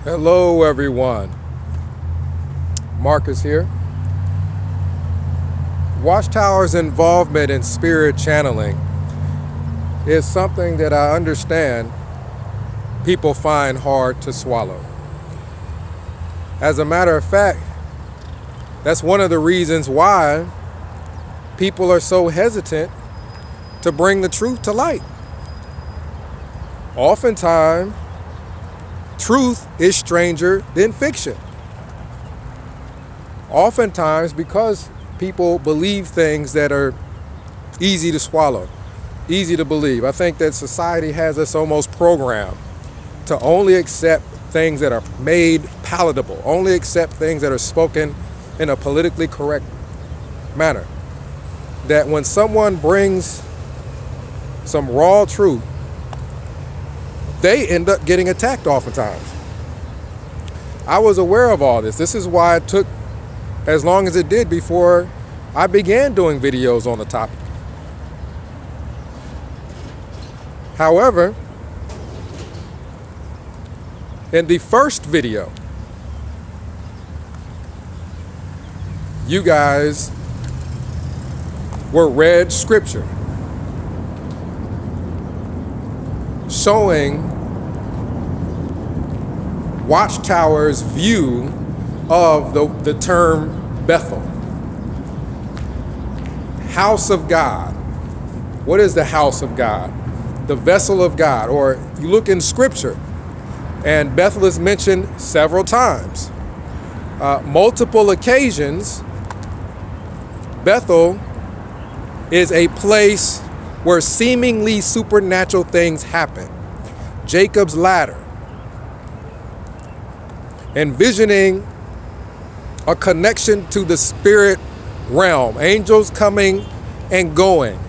Hello, everyone. Marcus here. Watchtower's involvement in spirit channeling is something that I understand people find hard to swallow. As a matter of fact, that's one of the reasons why people are so hesitant to bring the truth to light. Oftentimes, truth is stranger than fiction. Oftentimes, because people believe things that are easy to swallow, easy to believe. I think that society has us almost programmed to only accept things that are made palatable, only accept things that are spoken in a politically correct manner. That when someone brings some raw truth, they end up getting attacked oftentimes. I was aware of all this. This is why it took as long as it did before I began doing videos on the topic. However, in the first video, you guys were read scripture showing Watchtower's view of the term Bethel. House of God. What is the house of God? The vessel of God. Or you look in scripture and Bethel is mentioned several times. Multiple occasions, Bethel is a place where seemingly supernatural things happen. Jacob's ladder. Envisioning a connection to the spirit realm. Angels coming and going.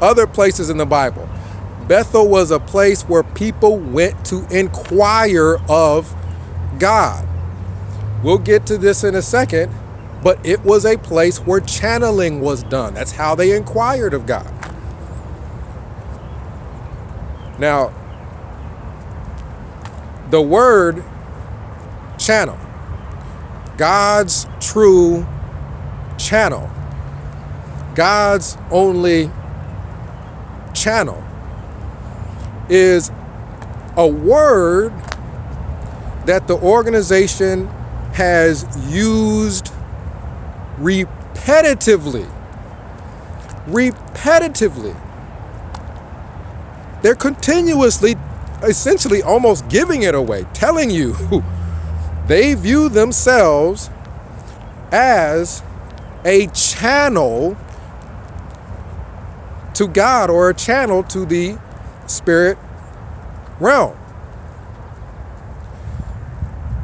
Other places in the Bible. Bethel was a place where people went to inquire of God. We'll get to this in a second, but it was a place where channeling was done. That's how they inquired of God. Now, the word channel, God's true channel, God's only channel, is a word that the organization has used repetitively. They're continuously, essentially almost giving it away, telling you they view themselves as a channel to God or a channel to the spirit realm.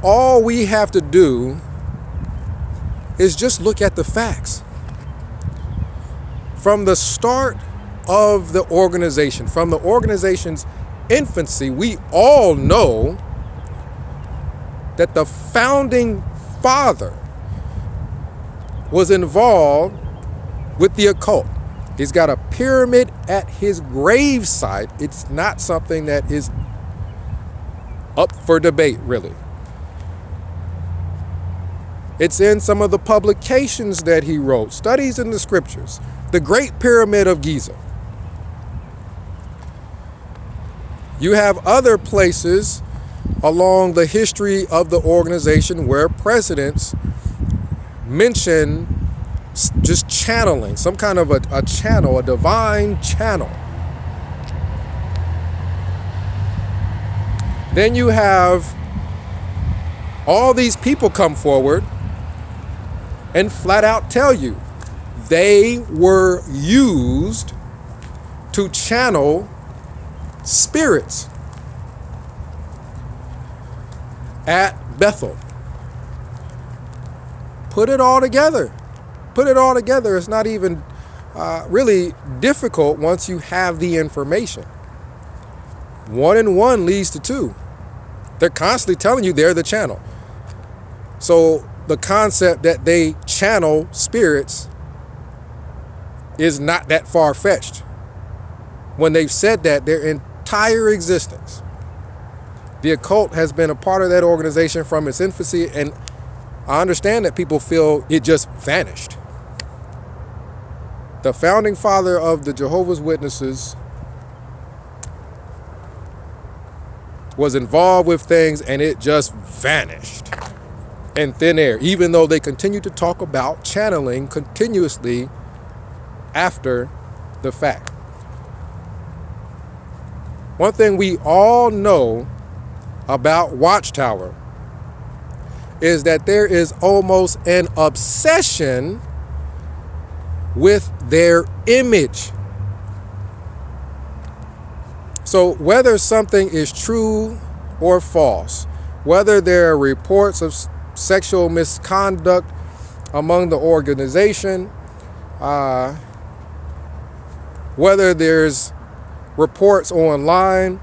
All we have to do is just look at the facts. From the start of the organization, from the organization's infancy, we all know that the founding father was involved with the occult. He's got a pyramid at his gravesite. It's not something that is up for debate, really. It's in some of the publications that he wrote, studies in the scriptures, the Great Pyramid of Giza. You have other places along the history of the organization where presidents mention just channeling, some kind of a channel, a divine channel. Then you have all these people come forward and flat out tell you they were used to channel spirits at Bethel. Put it all together. It's not even really difficult once you have the information. 1 and 1 leads to 2. They're constantly telling you they're the channel. So the concept that they channel spirits is not that far-fetched when they've said that their entire existence. The occult has been a part of that organization from its infancy, and I understand that people feel it just vanished. The founding father of the Jehovah's Witnesses was involved with things and it just vanished in thin air, even though they continue to talk about channeling continuously after the fact. One thing we all know about Watchtower is that there is almost an obsession with their image. So whether something is true or false, whether there are reports of sexual misconduct among the organization, whether there's reports online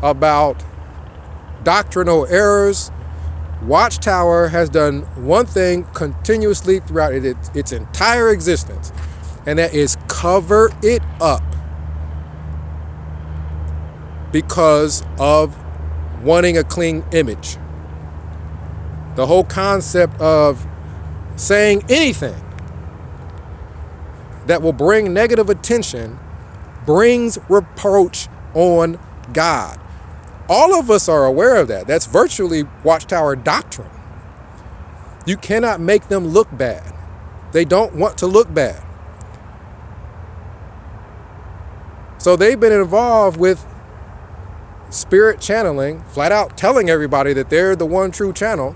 about doctrinal errors, Watchtower has done one thing continuously throughout its entire existence, and that is cover it up because of wanting a clean image. The whole concept of saying anything that will bring negative attention brings reproach on God. All of us are aware of that. That's virtually Watchtower doctrine. You cannot make them look bad. They don't want to look bad. So they've been involved with spirit channeling, flat out telling everybody that they're the one true channel.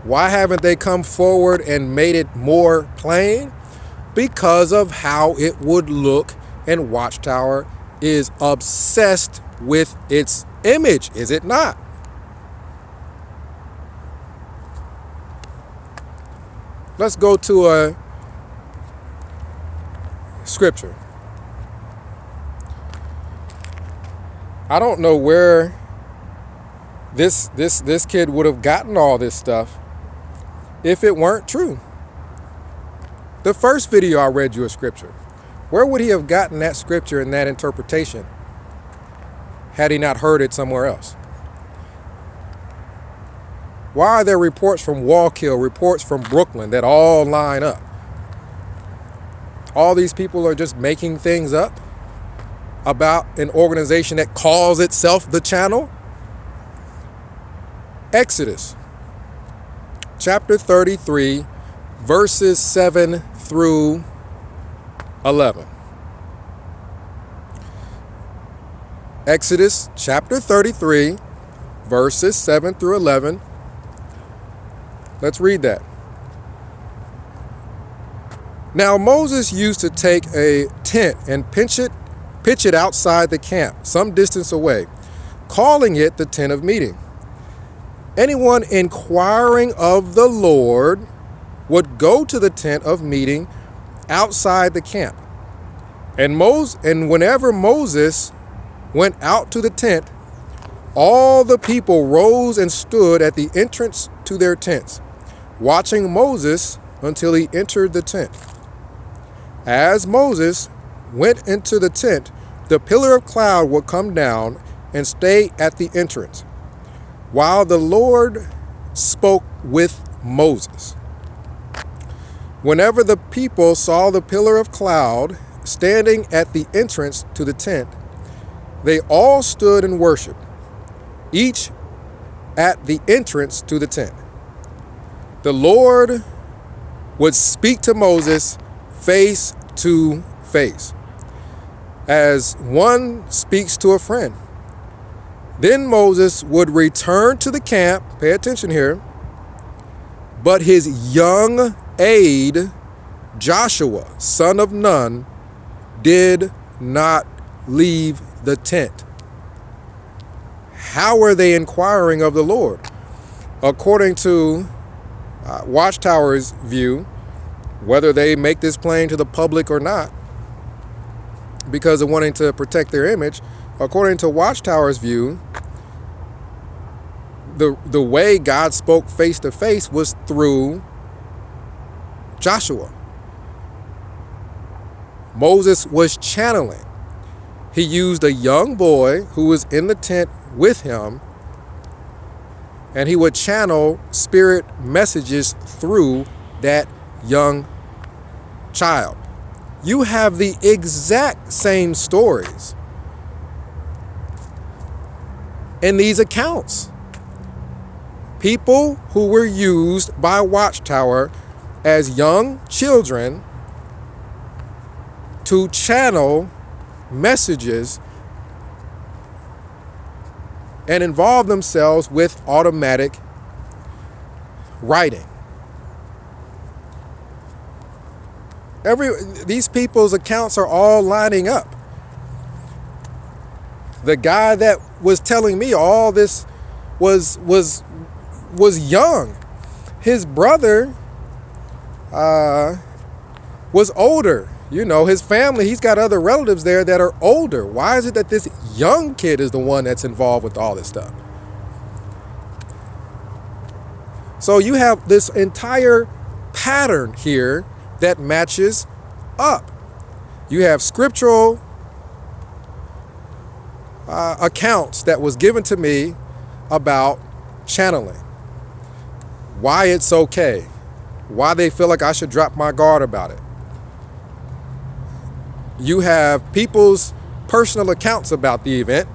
Why haven't they come forward and made it more plain? Because of how it would look, and Watchtower is obsessed with its image, is it not? Let's go to a scripture. I don't know where this kid would have gotten all this stuff if it weren't true. The first video I read you a scripture. Where would he have gotten that scripture and that interpretation had he not heard it somewhere else? Why are there reports from Wallkill, reports from Brooklyn that all line up? All these people are just making things up about an organization that calls itself the channel? Exodus chapter 33, verses 7 through 11. Exodus chapter 33, verses 7 through 11. Let's read that. Now Moses used to take a tent and pitch it outside the camp, some distance away, calling it the tent of meeting. Anyone inquiring of the Lord would go to the tent of meeting outside the camp. And whenever Moses went out to the tent, all the people rose and stood at the entrance to their tents, watching Moses until he entered the tent. As Moses went into the tent, the pillar of cloud would come down and stay at the entrance, while the Lord spoke with Moses. Whenever the people saw the pillar of cloud standing at the entrance to the tent, they all stood and worshiped, each at the entrance to the tent. The Lord would speak to Moses face to face, as one speaks to a friend. Then Moses would return to the camp, pay attention here, but his young aide, Joshua, son of Nun, did not leave the tent. How are they inquiring of the Lord? According to Watchtower's view, whether they make this plain to the public or not, because of wanting to protect their image, according to Watchtower's view, the way God spoke face to face was through Joshua. Moses was channeling. He used a young boy who was in the tent with him, and he would channel spirit messages through that young child. You have the exact same stories in these accounts. People who were used by Watchtower as young children to channel messages and involve themselves with automatic writing. These people's accounts are all lining up. The guy that was telling me all this was young. His brother was older. You know, his family, he's got other relatives there that are older. Why is it that this young kid is the one that's involved with all this stuff? So you have this entire pattern here that matches up. You have scriptural accounts that was given to me about channeling. Why it's okay. Why they feel like I should drop my guard about it. You have people's personal accounts about the event.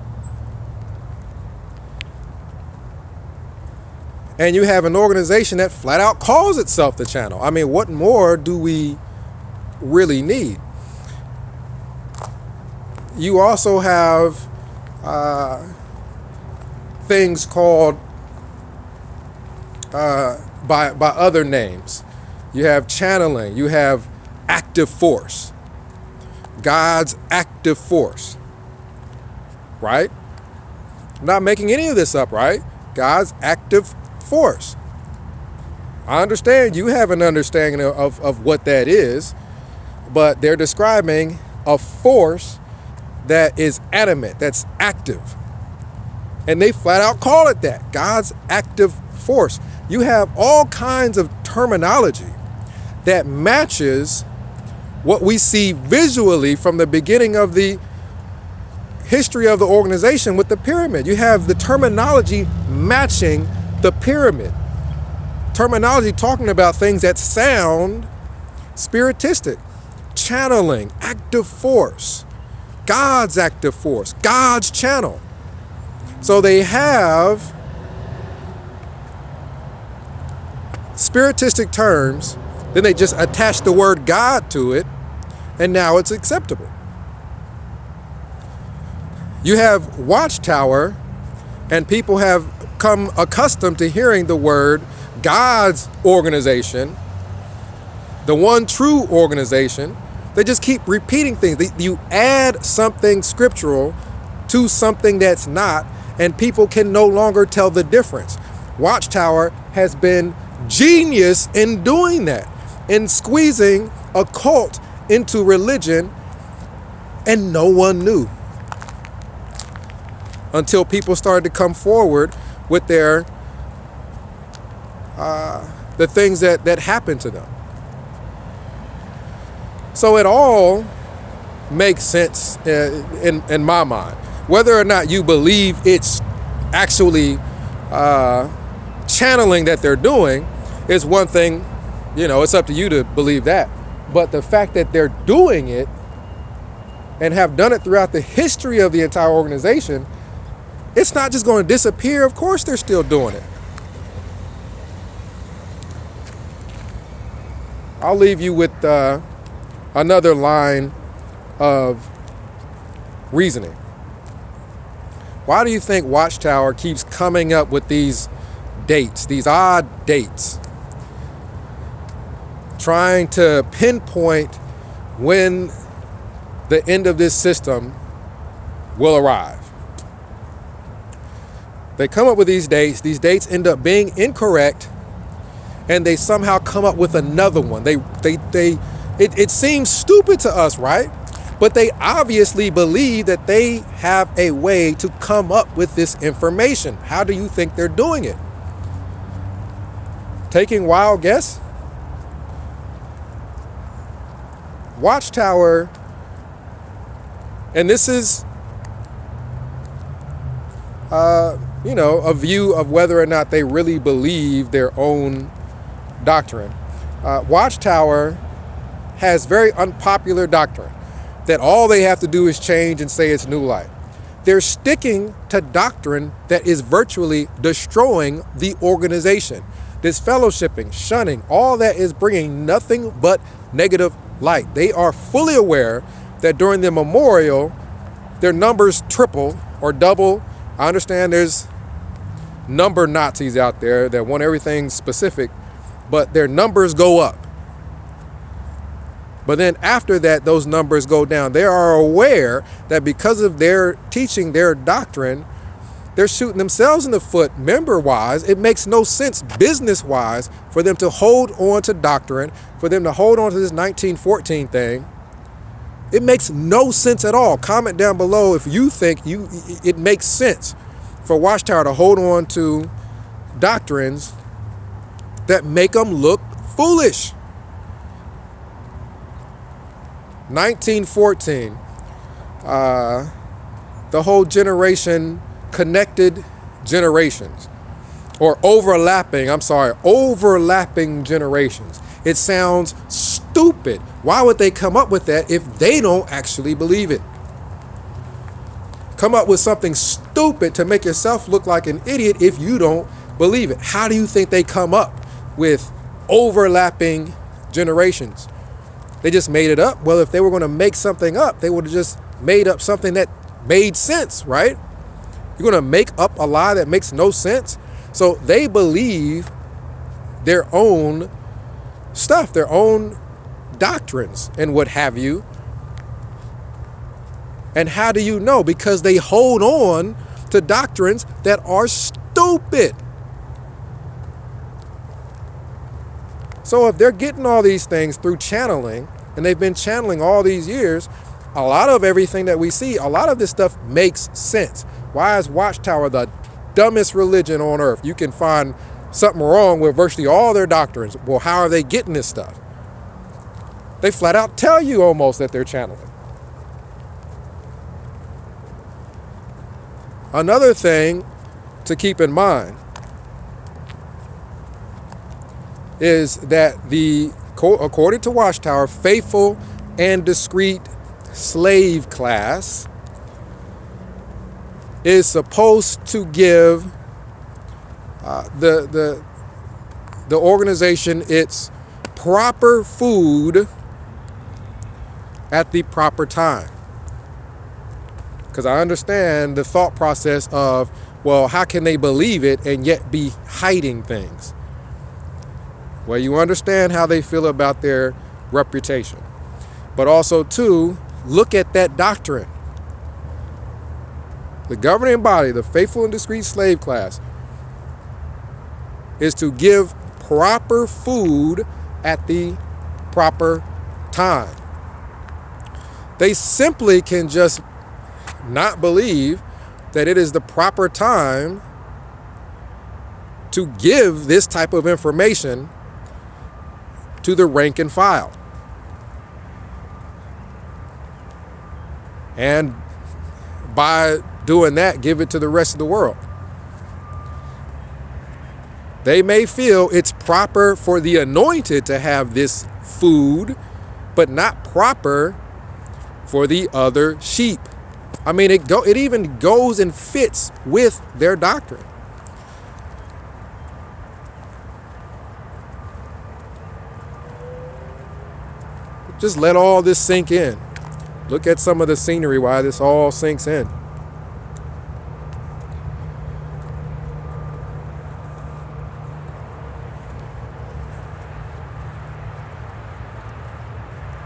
And you have an organization that flat out calls itself the channel. I mean, what more do we really need? You also have things called by other names. You have channeling. You have active force. God's active force. Right? I'm not making any of this up, right? God's active force. I understand you have an understanding of what that is, but they're describing a force that is animate, that's active. And they flat out call it that, God's active force. You have all kinds of terminology that matches what we see visually from the beginning of the history of the organization with the pyramid. You have the terminology matching the pyramid. Terminology talking about things that sound spiritistic. Channeling, active force, God's active force, God's channel. So they have spiritistic terms, then they just attach the word God to it, and now it's acceptable. You have Watchtower, and people have come accustomed to hearing the word God's organization, the one true organization. They just keep repeating things. You add something scriptural to something that's not, and people can no longer tell the difference. Watchtower has been genius in doing that, in squeezing a cult into religion, and no one knew until people started to come forward with their the things that happened to them. So it all makes sense in my mind. Whether or not you believe it's actually channeling that they're doing is one thing. You know, it's up to you to believe that. But the fact that they're doing it and have done it throughout the history of the entire organization, it's not just going to disappear. Of course they're still doing it. I'll leave you with another line of reasoning. Why do you think Watchtower keeps coming up with these dates, these odd dates, trying to pinpoint when the end of this system will arrive? They come up with these dates end up being incorrect, and they somehow come up with another one. It seems stupid to us, right? But they obviously believe that they have a way to come up with this information. How do you think they're doing it? Taking wild guess? Watchtower And this is, a view of whether or not they really believe their own doctrine. Watchtower has very unpopular doctrine that all they have to do is change and say it's New Light. They're sticking to doctrine that is virtually destroying the organization. This fellowshipping, shunning, all that is bringing nothing but negative light. They are fully aware that during the memorial, their numbers triple or double. I understand there's number Nazis out there that want everything specific, but their numbers go up. But then after that, those numbers go down. They are aware that because of their teaching, their doctrine, they're shooting themselves in the foot member-wise. It makes no sense business-wise for them to hold on to doctrine, for them to hold on to this 1914 thing. It makes no sense at all. Comment down below if you think it makes sense for Watchtower to hold on to doctrines that make them look foolish. 1914, the whole generation, connected generations, or overlapping generations. It sounds stupid. Why would they come up with that if they don't actually believe it? Come up with something stupid to make yourself look like an idiot if you don't believe it. How do you think they come up with overlapping generations? They just made it up. Well, if they were going to make something up, they would have just made up something that made sense, right? You're going to make up a lie that makes no sense. So they believe their own stuff, their own doctrines and what have you. And how do you know? Because they hold on to doctrines that are stupid. So if they're getting all these things through channeling, and they've been channeling all these years, a lot of everything that we see, a lot of this stuff makes sense. Why is Watchtower the dumbest religion on earth? You can find something wrong with virtually all their doctrines. Well, how are they getting this stuff? They flat out tell you almost that they're channeling. Another thing to keep in mind is that according to Watchtower, faithful and discreet slave class is supposed to give the organization its proper food at the proper time. Because I understand the thought process of, well, how can they believe it and yet be hiding things? Well, you understand how they feel about their reputation. But also, too, look at that doctrine. The governing body, the faithful and discreet slave class, is to give proper food at the proper time. They simply can just not believe that it is the proper time to give this type of information to the rank and file. And by doing that, give it to the rest of the world. They may feel it's proper for the anointed to have this food, but not proper for the other sheep. I mean, it even goes and fits with their doctrine. Just let all this sink in. Look at some of the scenery while this all sinks in.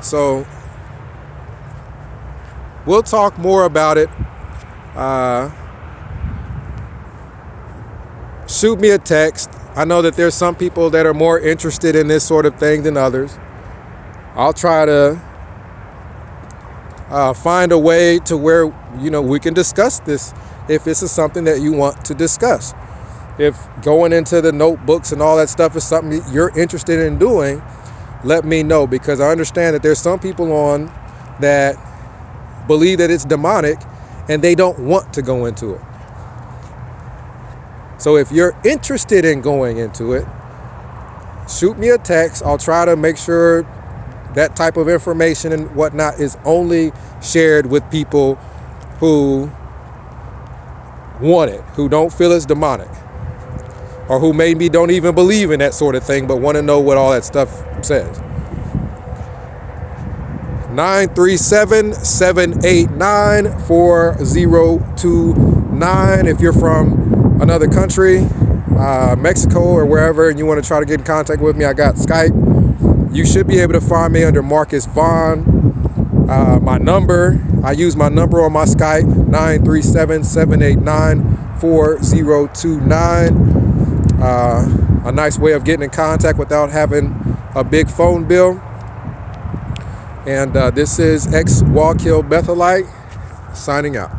So we'll talk more about it. Shoot me a text. I know that there's some people that are more interested in this sort of thing than others. I'll try to find a way to where, we can discuss this if this is something that you want to discuss. If going into the notebooks and all that stuff is something you're interested in doing, let me know, because I understand that there's some people on that believe that it's demonic and they don't want to go into it. So if you're interested in going into it, shoot me a text. I'll try to make sure that type of information and whatnot is only shared with people who want it, who don't feel it's demonic, or who maybe don't even believe in that sort of thing, but want to know what all that stuff says. 937-889-4029. If you're from another country, Mexico or wherever, and you want to try to get in contact with me, I got Skype. You should be able to find me under Marcus Vaughn. My number, I use my number on my Skype, 937-789-4029. A nice way of getting in contact without having a big phone bill. And this is ex-Wallkill Bethelite signing out.